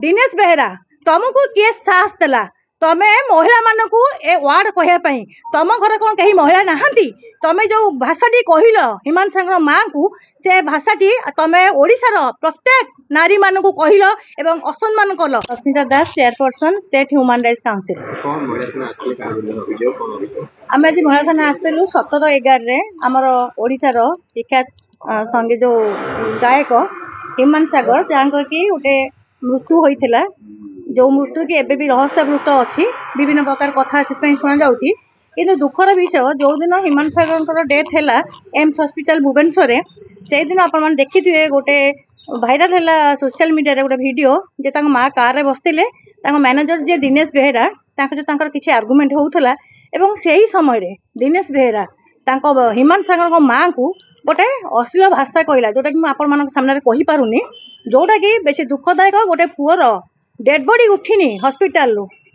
दिनेश बेहेरा तुमको किए साहस देला तमे महिला मानक ए वार्ड कहवाई तुम घर कौन कहीं महिला नहांती तमे जो भाषाटी कहल हिमांशु सागर माँ को से भाषाटी तमे ओडिशार प्रत्येक नारी मानक कहल एवं असम्मान कल। Rashmita Das chairperson state human rights council. आम आज महिला थाना आसलु 17/11 आमर ओडिशार विख्यात संगीत जो गायक हिमांशु सागर जहाँ कि गोटे मृत्यु होता जो मृत्यु की एबे भी रहस्यवृत अच्छी विभिन्न प्रकार कथा शुणा जाऊँगी कि दुखर विषय जो दिन हिमांशु सागर डेथ है एम्स हॉस्पिटल भुवनेश्वर से दिन आप देखिए गोटे भाइराल है सोशल मीडिया रे गोटे वीडियो जे माँ कार रे बसते मैनेजर जे दिनेश बेहेरा जो किसी आर्गुमेंट होता एवं से ही समय दिनेश बेहेरा हिमांशु सागर माँ को गोटे अश्लील भाषा कहला जोटा कि आपण सामने कहीपरूनी जोटा कि बेसी दुखदायक गोटे पुअर डेड बॉडी उठिनी हॉस्पिटल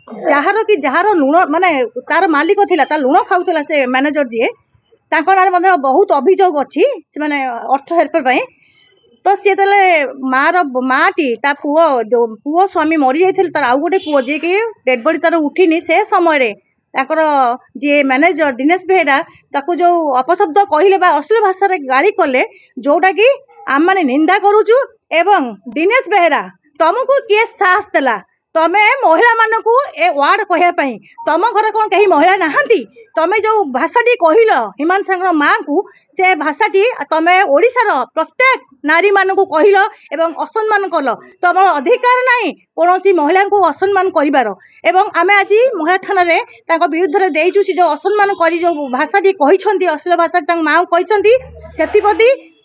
जार कि जार लुण माने तार मालिक थिला तार लुण खाऊला से मैनेजर जी ना बहुत अभियोग अच्छी से माने अर्थ हेरफेर तो सी माटी पुओ जो पुओ स्वामी मरी जाइए तार आउ गोटे पुओ जी कि डेड बॉडी तार उठिनी से समय जी मैनेजर दिनेश बेहेरा ताको जो अपशब्द कहले अश्लील भाषा रे गाली कले जोटा कि आम माने निंदा करूचु एवं दिनेश बेहेरा तुमको किए साहस देला तमे महिला मानक ए वार्ड कहवाई तुम घर कौन कहीं महिला नहांती तमे जो भाषाटी कहल हिमांशु सागर माँ को से भाषाटी तमे ओडिशार प्रत्येक नारी मानक कहल एवं असम्मान कल तुम अधिकार नहीं कौन सी महिला को असम्मान कर एवं आमे आज महिला थाना विरुद्ध देचु से जो असम्मान कर जो भाषाटी कहते अश्लील भाषा माँ कहते से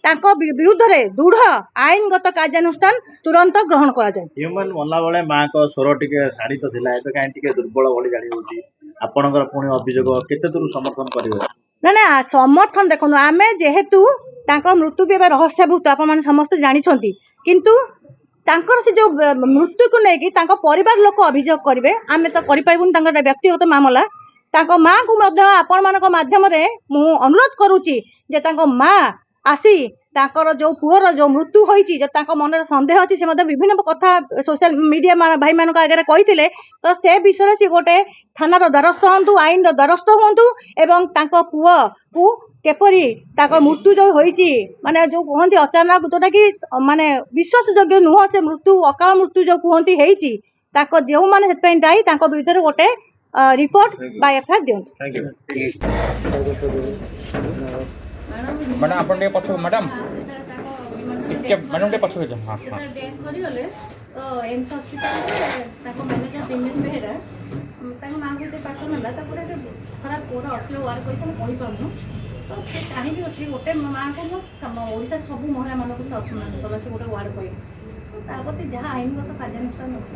विरुद्ध दृढ़ आईनगत कार्यानुष्ठान तुरंत ग्रहण करा जाए। ह्यूमन मल्ला बेले माँ को स्वर टिके शाड़ित थिला एबे काहे टिके दुर्बल भली जानि होची आपनकर पुणी अभियोग केते दूर समर्थन करिवे ना ना समर्थन देखो आमे जेहेतु तांको मृत्यु भी रहस्यभूत आप माने समस्त जानि छंती किंतु तांकर से जो मृत्यु को लेकिन तांको परिवार लोक अभियोग करिवे आमे तो करि पाइबुन तांकर व्यक्तिगत मामला तांको माँ को मध्य आपण मानक माध्यम रे मु अनुरोध करूची जे तांको माँ आसी ताकर जो पुअर जो मृत्यु होईची जो तांको मन संदेह अच्छी से विभिन्न कथा सोशल मीडिया भाई मान आगे कही तो से विषय से गोटे थानार द्वारस्थ हूँ आईन द्वारस्थ हूँ एवं तांको पुआ को केपरी ताकर मृत्यु जो होईची माने जो कहती अचानक जोटा कि माने विश्वास योग्य नुह से मृत्यु अकाल मृत्यु जो कहती होईची ताको जो माने दायी तांको विरुद्ध गोटे रिपोर्ट बा एफआईआर दियंतु। मैडम आपण के पछ मैडम के मैडम के पछ हो हां हां डेथ करी गले तो एम्स हॉस्पिटल ताको मैनेजर दिनेश बेहेरा ताको मां को पाठ नला ता पूरा खराब पूरा अश्लील वार कहि कहि पाउनु तो से काहे भी अछि गोटे मां को ओडिसा सब महिला मानक से असम्मान कला से गोटे वार कहि तापति जहां आईनगत कार्यानुष्ठान अछि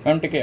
मैम टिके